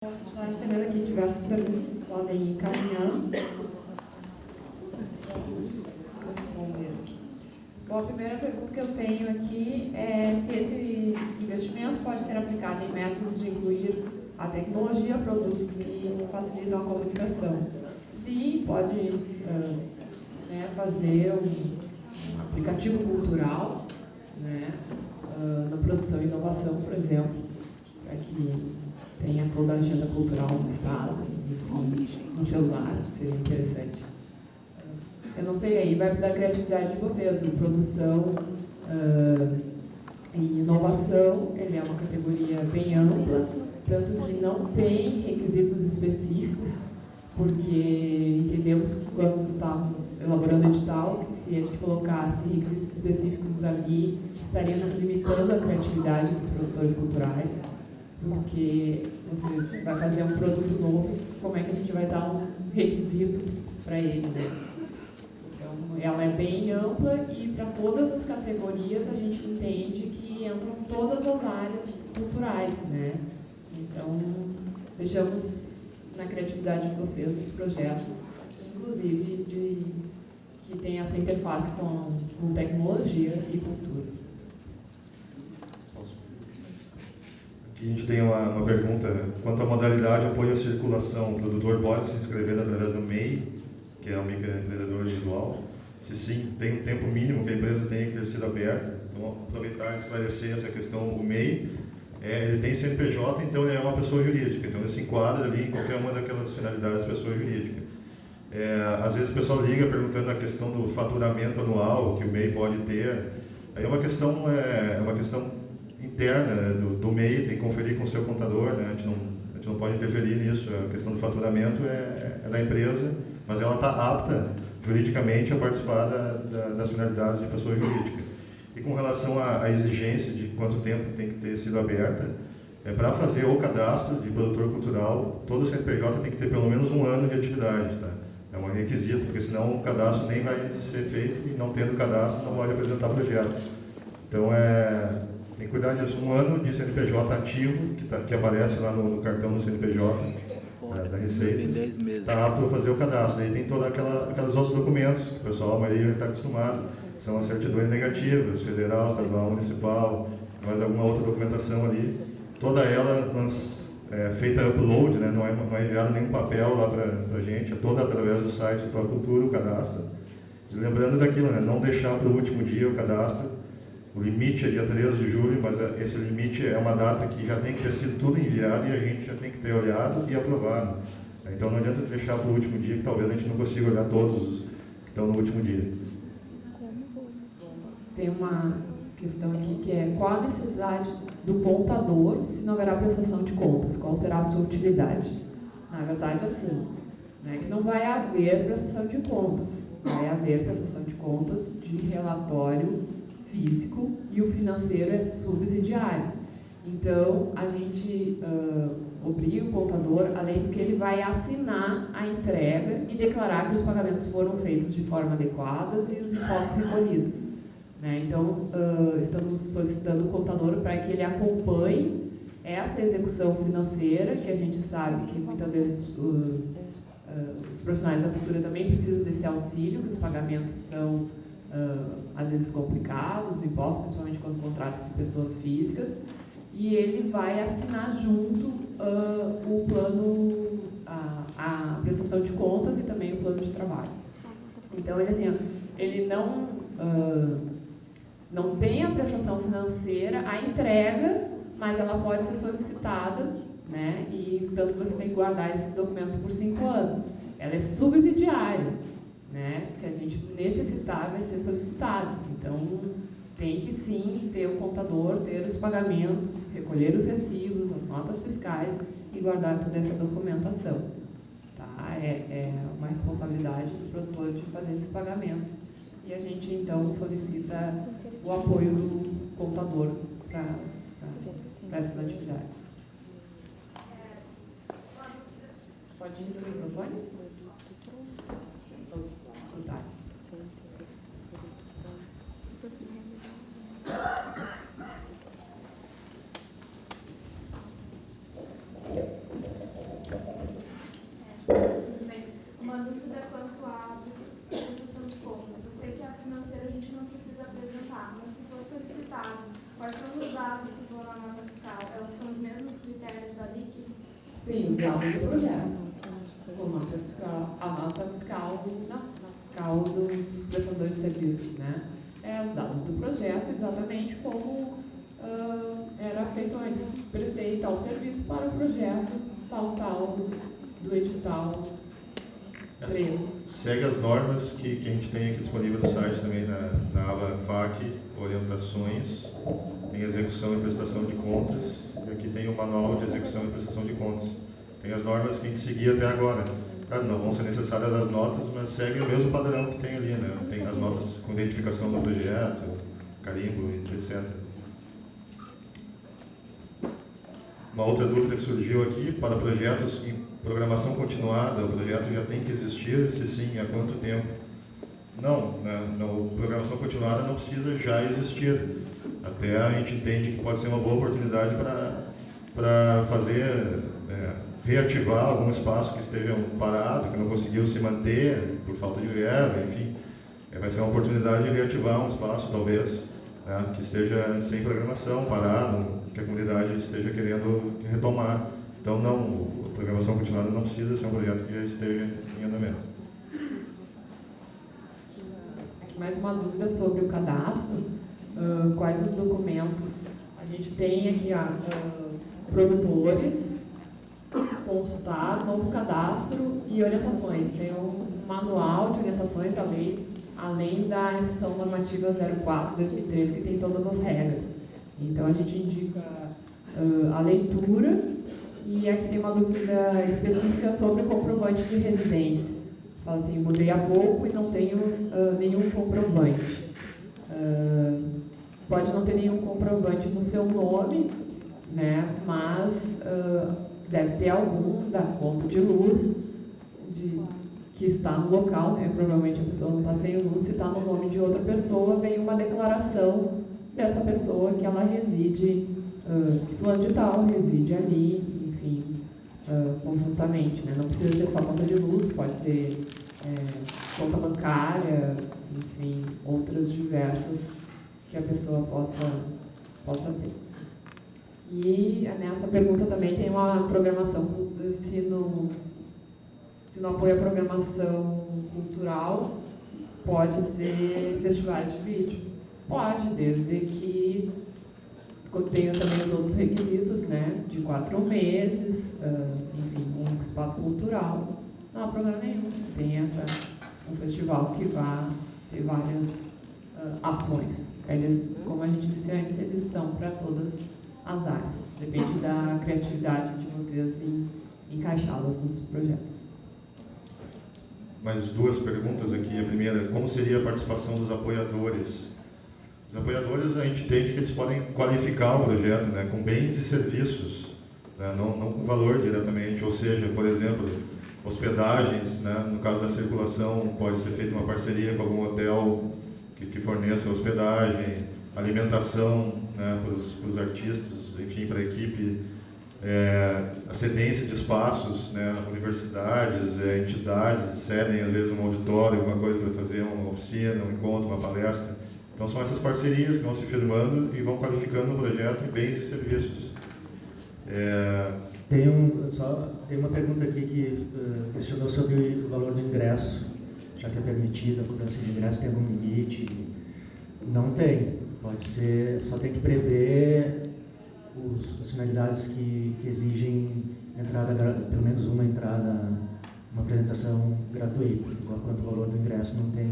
Está recebendo aqui diversas perguntas, podem ir encaminhando. Responder aqui. Bom, a primeira pergunta que eu tenho aqui é se esse investimento pode ser aplicado em métodos de incluir a tecnologia, produtos que facilitam a comunicação. Sim, pode fazer um aplicativo cultural, na produção e inovação, por exemplo, para que tenha toda a agenda cultural do Estado, no celular, seria interessante. Eu não sei, aí vai da criatividade de vocês. Produção e inovação, ele é uma categoria bem ampla, tanto que não tem requisitos específicos, porque entendemos quando estávamos elaborando o edital que se a gente colocasse requisitos específicos ali, estaríamos limitando a criatividade dos produtores culturais, porque você vai fazer um produto novo, como é que a gente vai dar um requisito para ele, né? Então, ela é bem ampla e para todas as categorias a gente entende que entram todas as áreas culturais, né? Então, deixamos na criatividade de vocês os projetos, inclusive que tem essa interface com tecnologia e cultura. Aqui a gente tem uma pergunta quanto à modalidade de apoio à circulação. O produtor pode se inscrever através do MEI, que é o microempreendedor individual? Se sim, tem um tempo mínimo que a empresa tem que ter sido aberta. Então, aproveitar e esclarecer essa questão. O MEI, ele tem CNPJ, então ele é uma pessoa jurídica. Então ele se enquadra ali em qualquer uma daquelas finalidades de pessoa jurídica. Às vezes o pessoal liga perguntando a questão do faturamento anual que o MEI pode ter. Aí é uma questão interna, né, do MEI, tem que conferir com o seu contador, né? A gente não pode interferir nisso. A questão do faturamento é da empresa, mas ela está apta juridicamente a participar das finalidades de pessoa jurídica. E com relação à exigência de quanto tempo tem que ter sido aberta, para fazer o cadastro de produtor cultural, todo CNPJ tem que ter pelo menos 1 ano de atividade, tá? É um requisito, porque senão o cadastro nem vai ser feito e não tendo cadastro não pode apresentar projeto. Então, tem que cuidar disso. 1 ano de CNPJ ativo, que aparece lá no cartão do CNPJ da Receita, está apto a fazer o cadastro. Aí tem todos aqueles outros documentos que o pessoal, a maioria está acostumado. São as certidões negativas, federal, estadual, municipal, mais alguma outra documentação ali. Toda ela feita upload, né? Não é enviado nenhum papel lá para a gente, é toda através do site do Cultura, o cadastro. E lembrando daquilo, né? Não deixar para o último dia o cadastro. O limite é dia 13 de julho, mas esse limite é uma data que já tem que ter sido tudo enviado e a gente já tem que ter olhado e aprovado. Então não adianta deixar para o último dia, que talvez a gente não consiga olhar todos os que estão no último dia. Tem uma questão aqui que é: qual a necessidade do contador se não haverá prestação de contas? Qual será a sua utilidade? Na verdade, assim, né, que não vai haver prestação de contas. Vai haver prestação de contas de relatório físico e o financeiro é subsidiário. Então, a gente obriga o contador, além do que ele vai assinar a entrega e declarar que os pagamentos foram feitos de forma adequada e os impostos recolhidos. Né? Então, estamos solicitando o contador para que ele acompanhe essa execução financeira, que a gente sabe que muitas vezes os profissionais da cultura também precisam desse auxílio, que os pagamentos são às vezes complicados, impostos, principalmente quando contrata-se pessoas físicas, e ele vai assinar junto o plano, a prestação de contas e também o plano de trabalho. Então, ele não tem a prestação financeira, a entrega, mas ela pode ser solicitada, né? E tanto você tem que guardar esses documentos por 5 anos. Ela é subsidiária, né? Se a gente necessitar, vai ser solicitado. Então, tem que sim ter o contador, ter os pagamentos, recolher os recibos, as notas fiscais e guardar toda essa documentação. Tá? É uma responsabilidade do produtor de fazer esses pagamentos. E a gente, então, solicita o apoio do contador para essas atividades. Pode ir no microfone? Todos escutarem. Sim, os dados do projeto. Com a nota fiscal dos prestadores de serviços, né? Os dados do projeto, exatamente como era feito antes. Prestei tal serviço para o projeto, tal, do edital 3. Segue as normas que a gente tem aqui disponível no site também, na aba FAQ, orientações, tem execução e prestação de contas, e aqui tem o manual de execução e prestação de contas. Tem as normas que a gente seguia até agora. Claro, não vão ser necessárias as notas, mas segue o mesmo padrão que tem ali, né? Tem as notas com identificação do projeto, carimbo, etc. Uma outra dúvida que surgiu aqui, para projetos em programação continuada, o projeto já tem que existir? Se sim, há quanto tempo? Não, né? Programação continuada não precisa já existir. Até a gente entende que pode ser uma boa oportunidade para fazer, reativar algum espaço que esteja parado, que não conseguiu se manter por falta de verba, enfim. Vai ser uma oportunidade de reativar um espaço, talvez, né, que esteja sem programação, parado, que a comunidade esteja querendo retomar. Então, não, a programação continuada não precisa ser um projeto que já esteja em andamento. Mais uma dúvida sobre o cadastro. Quais os documentos? A gente tem aqui produtores, consultar, novo cadastro e orientações. Tem um manual de orientações, além da Instrução Normativa 04/2013, que tem todas as regras. Então, a gente indica a leitura, e aqui tem uma dúvida específica sobre o comprovante de residência. Fala assim, mudei há pouco e não tenho nenhum comprovante. Pode não ter nenhum comprovante no seu nome, né, mas deve ter algum da conta de luz que está no local, né, provavelmente a pessoa não está sem luz. Se está no nome de outra pessoa, vem uma declaração dessa pessoa que ela reside, fulano de tal, reside ali, enfim, conjuntamente, né? Não precisa ser só conta de luz, pode ser conta bancária, enfim, outras diversas que a pessoa possa ter. E nessa pergunta também tem uma programação, se não apoia a programação cultural, pode ser festivais de vídeo. Pode, desde que tenha também os outros requisitos, né, de 4 meses, enfim, um espaço cultural. Não há problema nenhum. Tem um festival que vai ter várias ações. Eles, como a gente disse antes, eles são para todas as áreas. Depende da criatividade de vocês em encaixá-las nos projetos. Mais 2 perguntas aqui. A primeira, como seria a participação dos apoiadores? Os apoiadores, a gente entende que eles podem qualificar o projeto, né, com bens e serviços, né, não com valor diretamente. Ou seja, por exemplo, hospedagens, né, no caso da circulação, pode ser feita uma parceria com algum hotel que forneça hospedagem, alimentação, né, para os artistas, enfim, para a equipe, a cedência de espaços, né, universidades, entidades cedem às vezes um auditório, alguma coisa para fazer uma oficina, um encontro, uma palestra. Então são essas parcerias que vão se firmando e vão qualificando o projeto em bens e serviços. Tem uma pergunta aqui que questionou sobre o valor do ingresso, já que é permitida a cobrança de ingresso, tem algum limite? Não tem. Pode ser, só tem que prever as finalidades que exigem entrada, pelo menos uma entrada, uma apresentação gratuita, enquanto o valor do ingresso não tem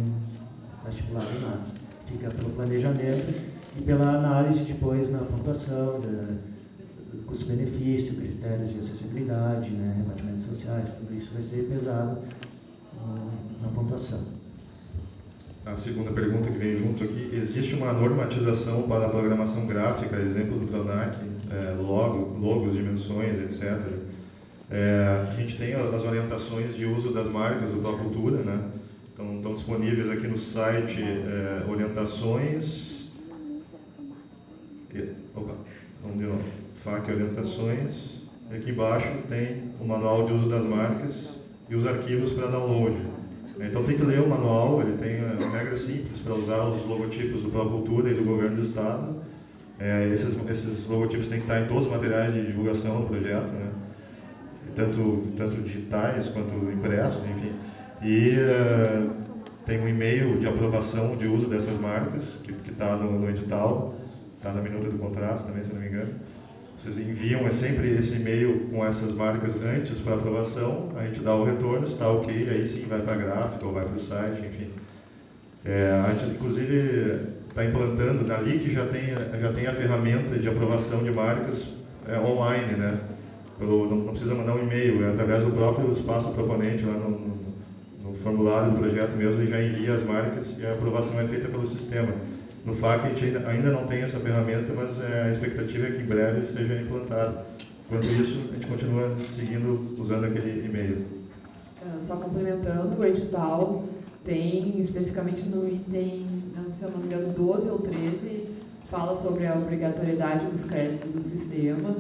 estipulado nada. Fica pelo planejamento e pela análise depois na pontuação, custo-benefício, critérios de acessibilidade, né, rebatimentos sociais, tudo isso vai ser pesado na pontuação. A segunda pergunta que vem junto aqui, existe uma normatização para a programação gráfica, exemplo do PRONAC, logos, dimensões, etc. A gente tem as orientações de uso das marcas do Procultura, né? Então, estão disponíveis aqui no site orientações. Vamos de novo. FAQ orientações. E aqui embaixo tem o manual de uso das marcas e os arquivos para download. Então tem que ler o manual, ele tem regras simples para usar os logotipos do Procultura e do Governo do Estado. Esses logotipos têm que estar em todos os materiais de divulgação do projeto, né? tanto digitais quanto impressos, enfim. E tem um e-mail de aprovação de uso dessas marcas, que está no edital, está na minuta do contrato também, se não me engano. Vocês enviam sempre esse e-mail com essas marcas antes para aprovação, a gente dá o retorno, se está ok, aí sim vai para a gráfica ou vai para o site, enfim. A gente, inclusive, está implantando, na LIC já tem a ferramenta de aprovação de marcas online, né? Não precisa mandar um e-mail, é através do próprio espaço proponente, lá no formulário do projeto mesmo, ele já envia as marcas e a aprovação é feita pelo sistema. No FAC a gente ainda não tem essa ferramenta, mas a expectativa é que em breve esteja implantado. Enquanto isso, a gente continua seguindo, usando aquele e-mail. Só complementando, o edital tem, especificamente no item, se eu não me engano, 12 ou 13, fala sobre a obrigatoriedade dos créditos do sistema,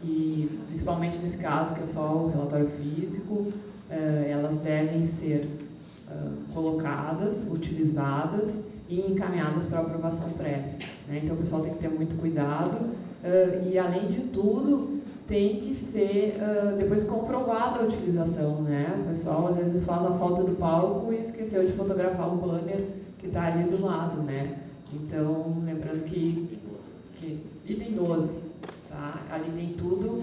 e principalmente nesse caso, que é só o relatório físico, elas devem ser colocadas, utilizadas e encaminhadas para aprovação prévia, né? Então o pessoal tem que ter muito cuidado e, além de tudo, tem que ser depois comprovada a utilização, né? O pessoal às vezes faz a foto do palco e esqueceu de fotografar o banner que está ali do lado, né? Então, lembrando que item 12, tá? Ali tem tudo,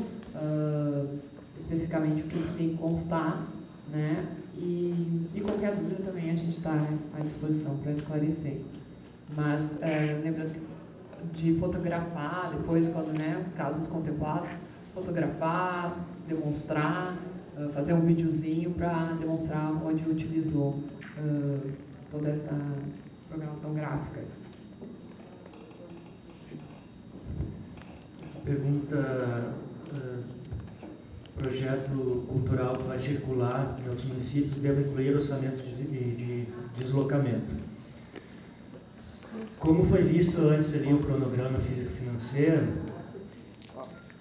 especificamente o que tem que constar, né? E qualquer dúvida também a gente está à disposição para esclarecer. Mas, lembrando de fotografar, depois, quando, né, casos contemplados, fotografar, demonstrar, fazer um videozinho para demonstrar onde utilizou toda essa programação gráfica. Pergunta: projeto cultural que vai circular em outros municípios deve incluir orçamentos de deslocamento. Como foi visto antes ali o cronograma físico-financeiro,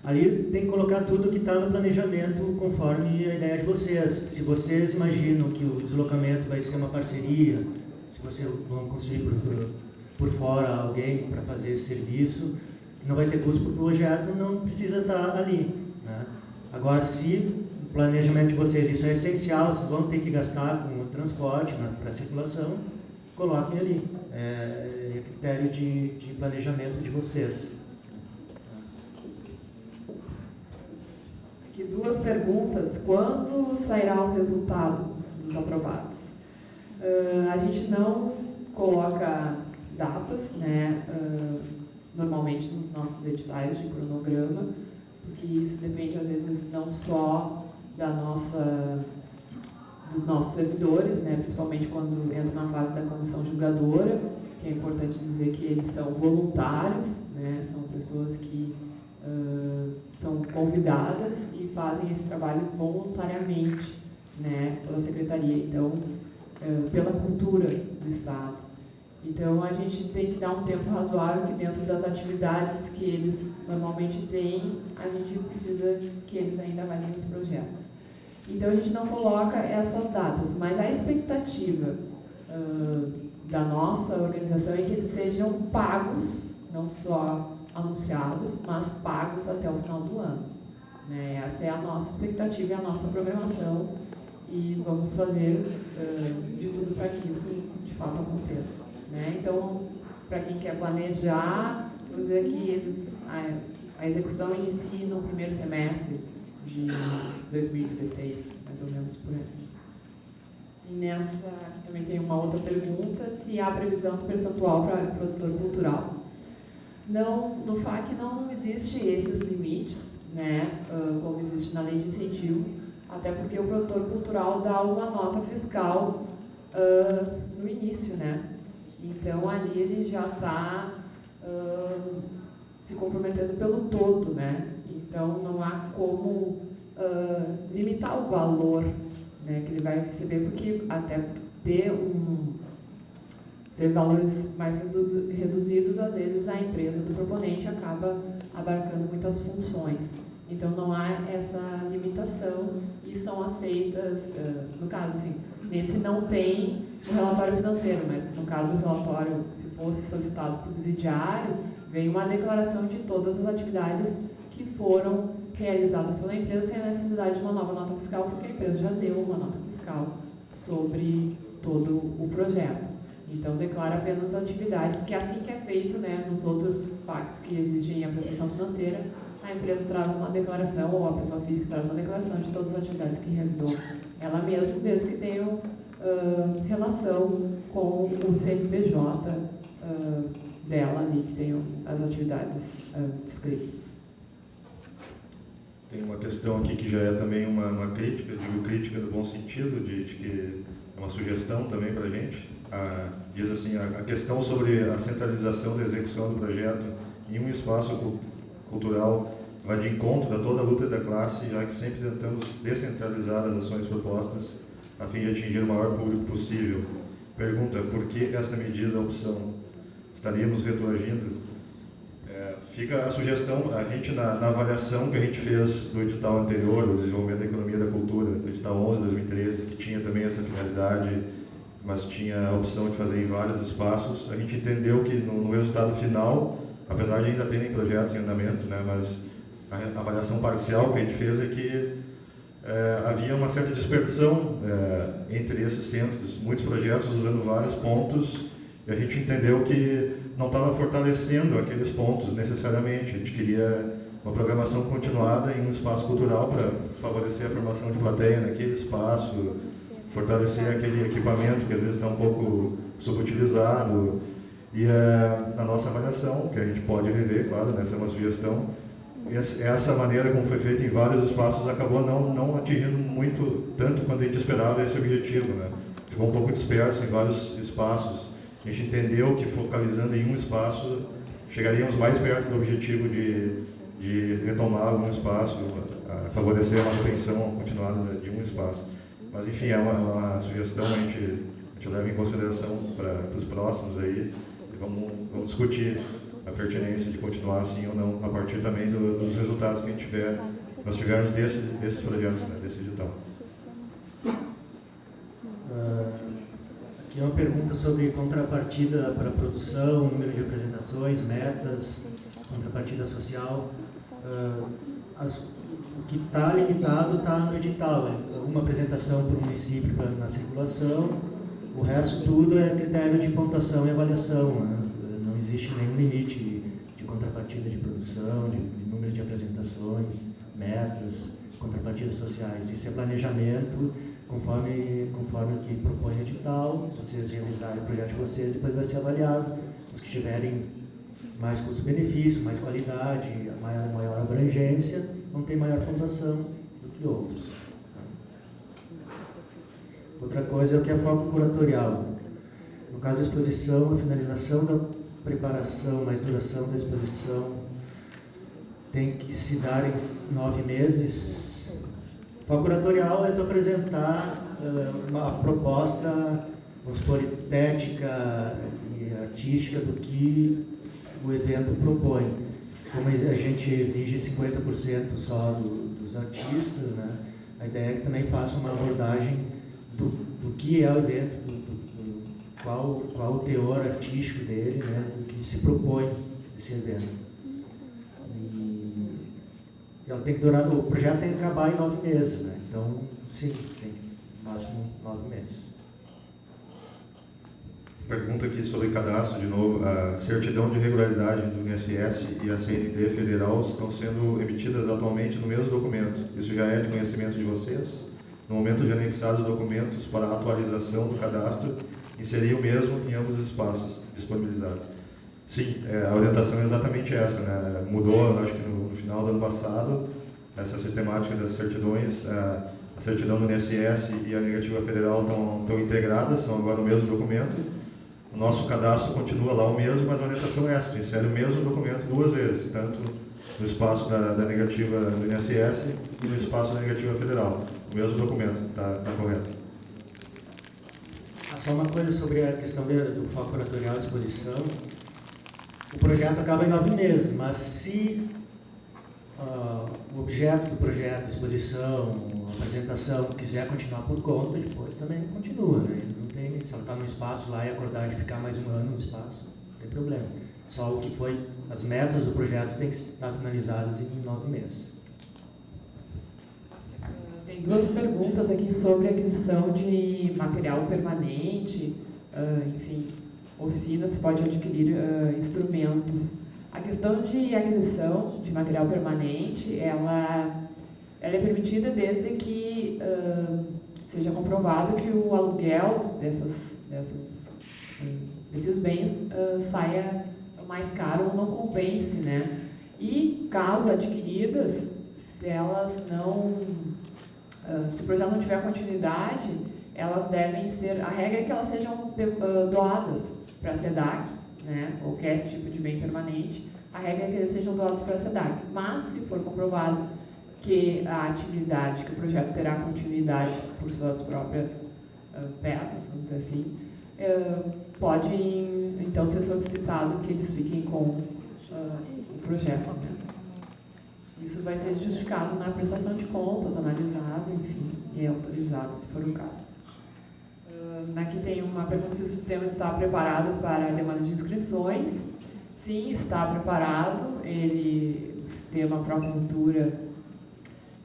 ali tem que colocar tudo que está no planejamento conforme a ideia de vocês. Se vocês imaginam que o deslocamento vai ser uma parceria, se vocês vão construir por fora alguém para fazer esse serviço, não vai ter custo para o projeto, não precisa estar ali, né? Agora, se o planejamento de vocês isso é essencial, vocês vão ter que gastar com o transporte para a circulação, coloquem ali. É critério de planejamento de vocês. Aqui duas perguntas. Quando sairá o resultado dos aprovados? A gente não coloca datas, né, normalmente nos nossos editais de cronograma, porque isso depende, às vezes, não só dos nossos servidores, né, principalmente quando entra na fase da comissão julgadora, que é importante dizer que eles são voluntários, né, são pessoas que são convidadas e fazem esse trabalho voluntariamente, né, pela Secretaria, então, pela cultura do Estado. Então, a gente tem que dar um tempo razoável que dentro das atividades que eles normalmente têm, a gente precisa que eles ainda avaliem os projetos. Então, a gente não coloca essas datas, mas a expectativa da nossa organização é que eles sejam pagos, não só anunciados, mas pagos até o final do ano, né? Essa é a nossa expectativa e a nossa programação, e vamos fazer de tudo para que isso, de fato, aconteça, né? Então, para quem quer planejar, vamos dizer que a execução inicia no primeiro semestre de 2016, mais ou menos por aí. E nessa, também tem uma outra pergunta, se há previsão de percentual para produtor cultural. Não, no FAC não existe esses limites, né, como existe na lei de incentivo, até porque o produtor cultural dá uma nota fiscal no início, né? Então, ali ele já está se comprometendo pelo todo, né? Então, não há como limitar o valor, né, que ele vai receber, porque até ter ser valores mais reduzidos, às vezes a empresa do proponente acaba abarcando muitas funções. Então, não há essa limitação e são aceitas, no caso, assim, nesse não tem o relatório financeiro, mas no caso do relatório, se fosse solicitado subsidiário, vem uma declaração de todas as atividades que foram realizadas pela empresa sem a necessidade de uma nova nota fiscal, porque a empresa já deu uma nota fiscal sobre todo o projeto. Então, declara apenas atividades, que assim que é feito, né, nos outros pactos que exigem a prestação financeira, a empresa traz uma declaração, ou a pessoa física traz uma declaração de todas as atividades que realizou ela mesma, desde que tenham relação com o CNPJ dela ali, que tenham as atividades descritas. Tem uma questão aqui que já é também uma crítica, digo crítica no bom sentido, de que é uma sugestão também para a gente. Diz assim, a questão sobre a centralização da execução do projeto em um espaço cultural vai de encontro a toda a luta da classe, já que sempre tentamos descentralizar as ações propostas a fim de atingir o maior público possível. Pergunta, por que essa medida opção? Estaríamos retroagindo? Fica a sugestão, a gente na avaliação que a gente fez do edital anterior, do desenvolvimento da economia e da cultura, do edital 11 de 2013, que tinha também essa finalidade, mas tinha a opção de fazer em vários espaços, a gente entendeu que no resultado final, apesar de ainda terem projetos em andamento, né, mas a avaliação parcial que a gente fez é que havia uma certa dispersão entre esses centros, muitos projetos usando vários pontos, e a gente entendeu que não estava fortalecendo aqueles pontos necessariamente. A gente queria uma programação continuada em um espaço cultural para favorecer a formação de plateia naquele espaço, fortalecer aquele equipamento que às vezes está um pouco subutilizado. E na nossa avaliação, que a gente pode rever, claro, essa é uma sugestão, essa maneira como foi feita em vários espaços acabou não atingindo muito, tanto quanto a gente esperava esse objetivo, né? Ficou um pouco disperso em vários espaços. A gente entendeu que focalizando em um espaço, chegaríamos mais perto do objetivo de retomar algum espaço, favorecer a manutenção continuada de um espaço. Mas enfim, é uma sugestão, a gente leva em consideração para os próximos aí, e vamos discutir a pertinência de continuar assim ou não, a partir também dos resultados que nós tivermos desses projetos, né, desse edital. Aqui é uma pergunta sobre contrapartida para produção, número de apresentações, metas, contrapartida social. O que está limitado está no edital, uma apresentação por município na circulação, o resto tudo é critério de pontuação e avaliação, né? Não existe nenhum limite de contrapartida de produção, de número de apresentações, metas, contrapartidas sociais. Isso é planejamento conforme o que propõe o edital, vocês realizarem o projeto de vocês, depois vai ser avaliado. Os que tiverem mais custo-benefício, mais qualidade, maior abrangência, vão ter maior pontuação do que outros. Outra coisa é o que é foco curatorial. No caso da exposição, a finalização da preparação, mais duração da exposição tem que se dar em 9 meses. O foco curatorial é tu apresentar uma proposta, vamos supor, estética e artística do que o evento propõe. Como a gente exige 50% só dos artistas, né? A ideia é que também faça uma abordagem do que é o evento, qual o teor artístico dele, né? Do que se propõe esse evento. Ela tem que durar, o projeto tem que acabar em 9 meses, né? Então, sim, tem no máximo 9 meses. Pergunta aqui sobre cadastro, de novo. A certidão de regularidade do INSS e a CND federal estão sendo emitidas atualmente no mesmo documento. Isso já é de conhecimento de vocês? No momento de anexar os documentos para a atualização do cadastro, inserir o mesmo em ambos os espaços disponibilizados. Sim, a orientação é exatamente essa, né? Mudou, acho que no final do ano passado, essa sistemática das certidões, a certidão do INSS e a negativa federal estão integradas, são agora o mesmo documento. O nosso cadastro continua lá o mesmo, mas a orientação é essa, insere o mesmo documento 2 vezes, tanto no espaço da negativa do INSS e no espaço da negativa federal. O mesmo documento, está correto. Só uma coisa sobre a questão do foco curatorial e exposição. O projeto acaba em 9 meses, mas se o objeto do projeto, a exposição, a apresentação, quiser continuar por conta, depois também continua, né? Não tem, se ela está no espaço lá e acordar de ficar mais um ano no espaço, não tem problema. Só o que foi, as metas do projeto têm que estar finalizadas em 9 meses. Tem duas perguntas aqui sobre aquisição de material permanente, enfim, oficina, se pode adquirir instrumentos. A questão de aquisição de material permanente, ela é permitida desde que seja comprovado que o aluguel desses bens saia mais caro ou não compense, né? E, caso adquiridas, se elas não... se o projeto não tiver continuidade, elas devem ser... A regra é que elas sejam doadas para a SEDAC, né? Qualquer tipo de bem permanente. A regra é que eles sejam doados para a SEDAC. Mas, se for comprovado que a atividade, que o projeto terá continuidade por suas próprias pernas, vamos dizer assim, pode, então, ser solicitado que eles fiquem com o projeto, né? Isso vai ser justificado na prestação de contas, analisado, enfim, e autorizado, se for o caso. Aqui tem uma pergunta se o sistema está preparado para a demanda de inscrições. Sim, está preparado. O sistema Procultura,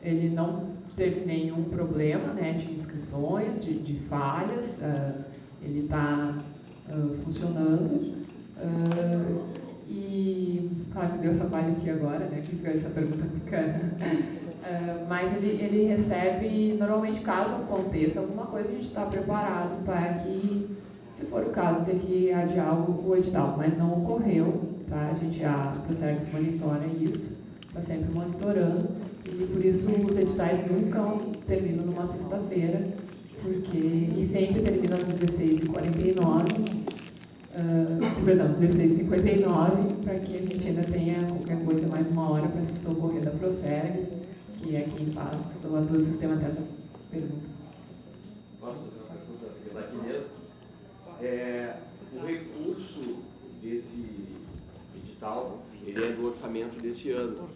ele não teve nenhum problema, né, de inscrições, de falhas. Ele está funcionando. E, claro que deu essa falha aqui agora, né, que foi essa pergunta bacana. Mas ele recebe, normalmente, caso aconteça alguma coisa, a gente está preparado para que, se for o caso, ter que adiar o edital. Mas não ocorreu, tá? A Procergs monitora isso, está sempre monitorando, e por isso os editais nunca terminam numa sexta-feira, e sempre terminam às 16h49, 16h59, para que a gente ainda tenha qualquer coisa mais uma hora para se socorrer da Procergs, que é quem faz o ator do sistema dessa pergunta. Posso fazer uma pergunta daqui mesmo? O recurso desse edital, ele é do orçamento desse ano.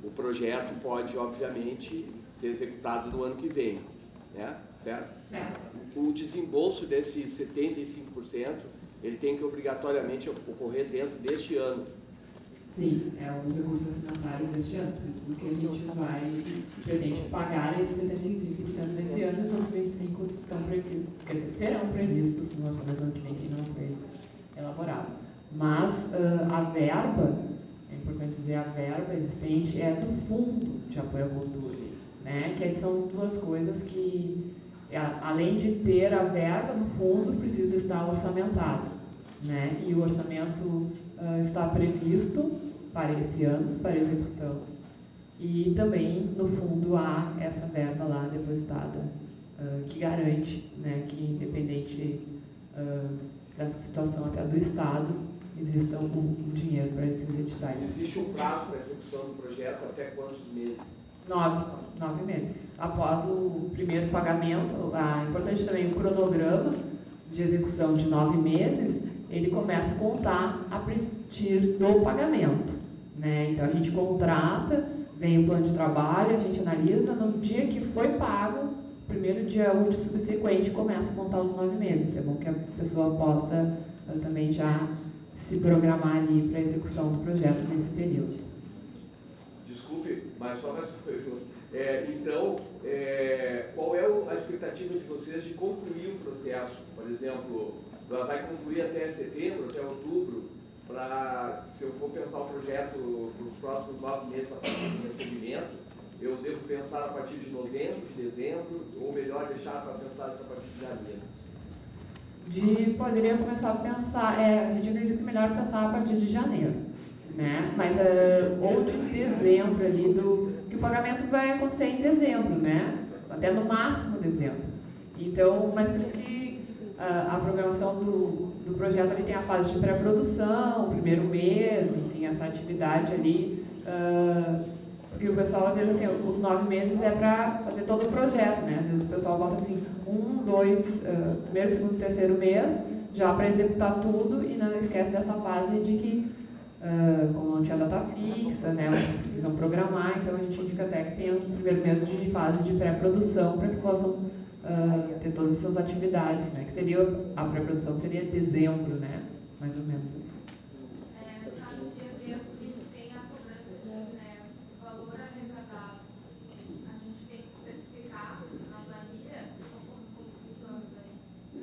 O projeto pode, obviamente, ser executado no ano que vem, né? Certo? O desembolso desses 75%, ele tem que obrigatoriamente ocorrer dentro deste ano. Sim, é um recurso assinatário deste ano, por isso que a gente pretende pagar esses 75% desse ano, e os outros 25% estão previstos, quer dizer, serão previstos no orçamento do ano que vem, que não foi elaborado. Mas a verba, é importante dizer, a verba existente é do Fundo de Apoio à Cultura, né? Que são duas coisas que, além de ter a verba no fundo, precisa estar orçamentado, né? E o orçamento está previsto para esse ano, para execução. E também, no fundo, há essa verba lá depositada, que garante, né, que, independente da situação até do Estado, exista um dinheiro para esses editais. Existe um prazo para a execução do projeto até quantos meses? 9 meses. Após o primeiro pagamento, importante também o cronograma de execução de 9 meses, ele começa a contar a partir do pagamento, né? Então, a gente contrata, vem o plano de trabalho, a gente analisa, no dia que foi pago, primeiro dia útil subsequente, começa a contar os 9 meses. É bom que a pessoa possa também já se programar ali para a execução do projeto nesse período. Desculpe, mas só mais uma pergunta. Então, qual é a expectativa de vocês de concluir o processo? Por exemplo, ela vai concluir até setembro, até outubro, se eu for pensar o projeto para os próximos 9 meses a partir do recebimento, eu devo pensar a partir de novembro, de dezembro, ou melhor deixar para pensar isso a partir de janeiro? Poderia começar a pensar, a gente acredita que é melhor pensar a partir de janeiro, né? Mas, ou de dezembro ali, que o pagamento vai acontecer em dezembro, né? Até no máximo dezembro. Então, mas por isso que a programação do projeto ali tem a fase de pré-produção, o primeiro mês, enfim, essa atividade ali, porque o pessoal, às vezes, assim, os 9 meses é para fazer todo o projeto, né? Às vezes o pessoal bota assim, 1, 2, primeiro, segundo, terceiro mês, já para executar tudo, e não esquece dessa fase de que, como não tinha data fixa, né, eles precisam programar, então a gente indica até que tenha um primeiro mês de fase de pré-produção para que possam ter todas essas atividades, né? Que seria, a pré-produção seria dezembro, né? Mais ou menos assim. No dia de inclusive, tem a cobrança de ingresso, o valor arrecadado. A gente tem que especificar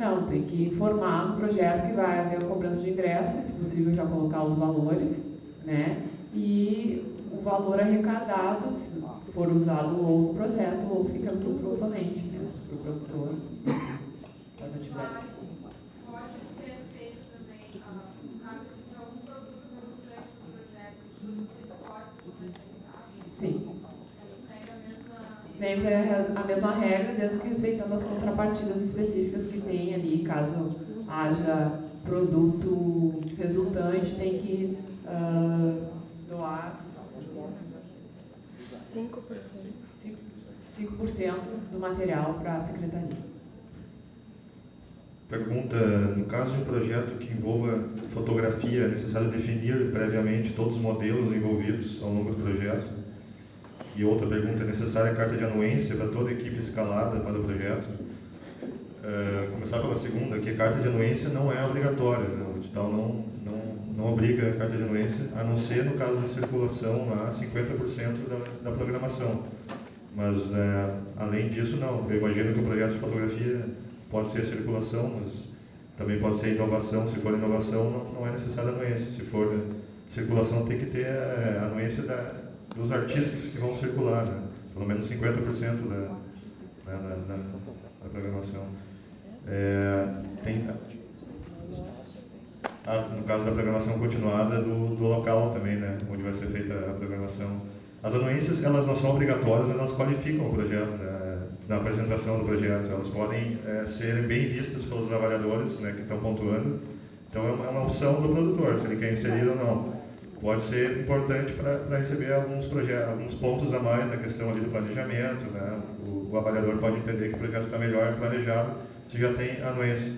Não, tem que informar no projeto que vai haver a cobrança de ingressos, se possível já colocar os valores, né? E o valor arrecadado, se for usado ou no projeto, ou fica para o proponente, né? Para o produtor das atividades. Pode ser feito também, no caso de algum produto resultante do projeto, ele pode ser comercializado? Sim. Segue a mesma... Sempre a mesma regra, desde que respeitando as contrapartidas específicas que tem ali, caso haja produto resultante, tem que doar 5%. 5% do material para a secretaria. Pergunta, no caso de um projeto que envolva fotografia, é necessário definir previamente todos os modelos envolvidos ao longo do projeto? E outra pergunta, é necessária a carta de anuência para toda a equipe escalada para o projeto? Começar pela segunda, que a carta de anuência não é obrigatória, né? O edital não obriga a carta de anuência, a não ser no caso da circulação lá, 50% da programação. Mas, além disso, não. Eu imagino que o projeto de fotografia pode ser circulação, mas também pode ser inovação. Se for inovação, não é necessária anuência. Se for circulação, tem que ter a anuência dos artistas que vão circular, né? Pelo menos 50% da programação. No caso da programação continuada do local também, né? Onde vai ser feita a programação. As anuências, elas não são obrigatórias, mas elas qualificam o projeto, né? Na apresentação do projeto. Elas podem serem bem vistas pelos avaliadores, né, que estão pontuando. Então é uma opção do produtor, se ele quer inserir ou não. Pode ser importante para receber alguns pontos a mais na questão ali do planejamento, né? O avaliador pode entender que o projeto está melhor planejado se já tem anuência.